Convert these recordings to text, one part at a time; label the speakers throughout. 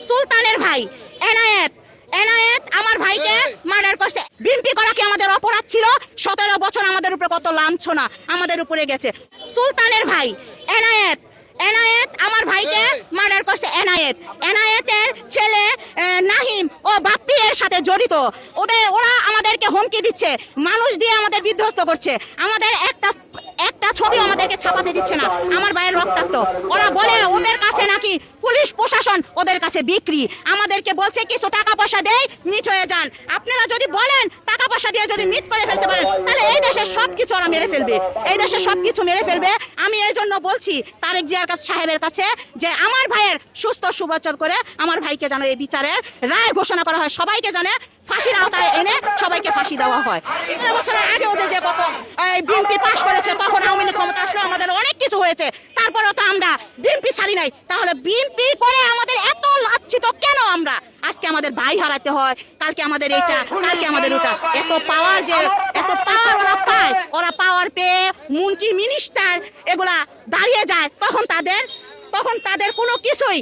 Speaker 1: সুলতানের ভাই এনায়েত এনায়েত আমার ভাইকে মার্ডার করছে। বিএনপি করা কি আমাদের অপরাধ ছিল? 17 বছর আমাদের উপরে কত লাঞ্ছনা আমাদের উপরে গেছে। সুলতানের ভাই এনায়েত এনায়েত আমার ভাইকে মার্ডার করছে। এনায়েতের ছেলে নাহিম ও বাপ্পি এর সাথে জড়িত। ওরা আমাদেরকে হুমকি দিচ্ছে, মানুষ দিয়ে আমাদের বিধ্বস্ত করছে, আমাদের একটা ছবি আমাদেরকে ছাপাতে দিচ্ছে না। আমার ভাইয়ের রক্তাক্ত, ওরা বলে ওদের কাছে নাকি পুলিশ প্রশাসন ওদের কাছে বিক্রি। আমাদেরকে বলছে কিছু টাকা পয়সা দেয় মিট হয়ে যান। আপনারা যদি বলেন টাকা পয়সা দিয়ে যদি মিট করে ফেলতে পারেন, তাহলে এই দেশের সবকিছু ওরা মেরে ফেলবে, এই দেশের সবকিছু মেরে ফেলবে। আমি এই জন্য বলছি তারেক জিয়ার সাহেবের কাছে যে আমার ভাইয়ের সুস্থ সুবচর করে আমার ভাইকে যেন এই বিচারের রায় ঘোষণা করা হয়, সবাইকে জানে ফাঁসির আওতায় এনে সবাইকে ফাঁসি দেওয়া হয়। 11 বছরের আগেও যে কত বিএনপি পাশ করেছে, তখন আওয়ামী লীগ ক্ষমতা আসলে আমাদের অনেক কিছু হয়েছে, তারপরেও তো আমরা বিএনপি ছাড়ি নাই। তাহলে বিএনপি করে আমাদের এত লাঞ্ছিত কেন আমরা? আজকে আমাদের ভাই হারাতে হয়, কালকে আমাদের এটা, কালকে আমাদের ওটা। এত পাওয়ার এত পাওয়ার ওরা পায়, ওরা পাওয়ার পেয়ে মন্ত্রী মিনিস্টার এগুলা দাঁড়িয়ে যায়, তখন তাদের কোনো কিছুই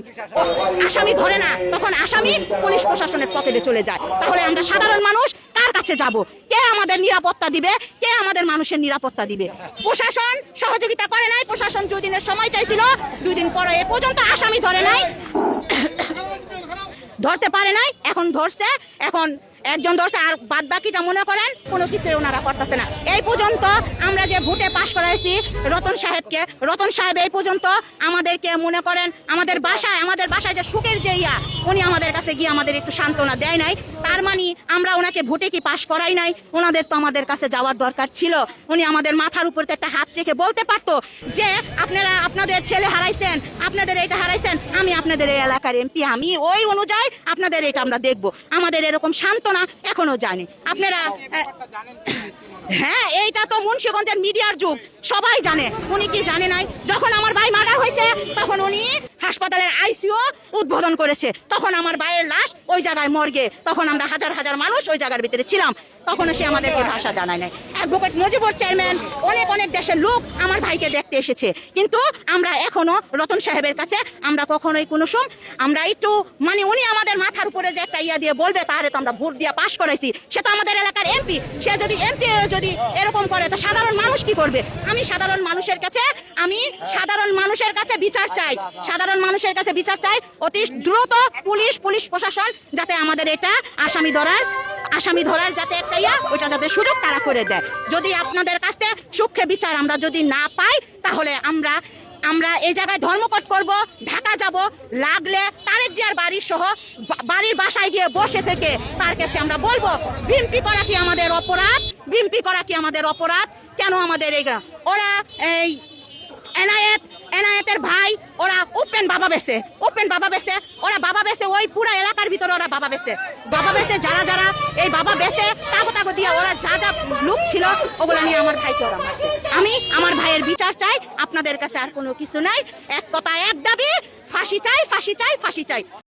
Speaker 1: আসামি ধরে না, তখন আসামি পুলিশ প্রশাসনের পকেটে চলে যায়। তাহলে আমরা সাধারণ মানুষ কার কাছে যাব? কে আমাদের নিরাপত্তা দিবে? কে আমাদের মানুষের নিরাপত্তা দিবে? প্রশাসন সহযোগিতা করে নাই। প্রশাসন 2 দিনের সময় চাইছিল, 2 দিন পরে এ পর্যন্ত আসামি ধরে নাই, ধরতে পারে নাই। এখন ধরছে, এখন একজন ধরছে, আর বাদ বাকিটা মনে করেন কোনো কিছু ওনারা করতেছে না। এই পর্যন্ত আমরা যে ভোটে পাশ করাইছি রতন সাহেব এই পর্যন্ত আমাদেরকে মনে করেন আমাদের বাসায় যে সুখের যে উনি আমাদের কাছে গিয়ে আমাদের একটু সান্ত্বনা দেয় নাই। তার মানে আমরা ওনাকে ভোটে কি পাশ করাই নাই? ওনাদের তো আমাদের কাছে যাওয়ার দরকার ছিল। উনি আমাদের মাথার উপর একটা হাত রেখে বলতে পারতো যে আপনারা আপনাদের ছেলে হারাইছেন, আপনাদের এটা হারাইছেন, আমি আপনাদের এই এলাকার এমপি, আমি ওই অনুযায়ী আপনাদের এটা আমরা দেখবো। আমাদের এরকম সান্ত্বনা এখনো জানি আপনারা। হ্যাঁ, এইটা তো মুন্সিগঞ্জের মিডিয়ার যুগ, সবাই জানে। উনি কি জানে নাই? যখন আমার ভাই মার্ডার হয়েছে তখন উনি হাসপাতালের আইসিইউ উদ্বোধন করেছে, তখন আমার ভাইয়ের লাশ ওই জায়গায় মর্গে, তখন আমরা হাজার হাজার মানুষ ওই জায়গার ভিতরে ছিলাম, তখনও সে আমাদেরকে ভাষা জানায় নাই। অ্যাডভোকেট মুজিবুর চেয়ারম্যান, অনেক দেশের লোক আমার ভাইকে দেখতে এসেছে, কিন্তু আমরা এখনো রতন সাহেবের কাছে আমরা কখনোই কোনো আমরা একটু মানে উনি আমাদের মাথার উপরে যে একটা দিয়ে বলবে তাহলে তো আমরা ভোট দিয়ে পাশ করাইছি, সে তো আমাদের এলাকার এমপি। সে যদি এমপি যদি এরকম করে তো সাধারণ মানুষ কি করবে? আমি সাধারণ মানুষের কাছে বিচার চাই, সাধারণ মানুষের কাছে বিচার চাই। অতি দ্রুত পুলিশ প্রশাসন যাতে আমাদের এটা আসামি ধরার যাতে একটা ওইটা যাতে সুযোগ তারা করে দেয়। যদি আপনাদের কাছে সূক্ষ্ম বিচার আমরা যদি না পাই, তাহলে আমরা এই জায়গায় ধর্মঘট করব, ঢাকা যাব, লাগলে তারেক জিয়ার বাড়ির বাসায় গিয়ে বসে থেকে তার কাছে আমরা বলবো বিএনপি করা কি আমাদের অপরাধ? বিএনপি করা কি আমাদের অপরাধ? কেন আমাদের ওরা এই এনায়েতের ভাই ওরা ওপেন বাবা বেছে ওরা বাবা বেছে ওই পুরো এলাকার ভিতরে ওরা বাবা বেছে যারা এই বাবা বেছে তাগো দিয়ে ওরা যা লোক ছিল ওগুলা নিয়ে আমার ভাইকে ওরা মারছে। আমি আমার ভাইয়ের বিচার চাই, আপনাদের কাছে আর কোনো কিছু নাই। এক কথা, এক দাবি, ফাঁসি চাই।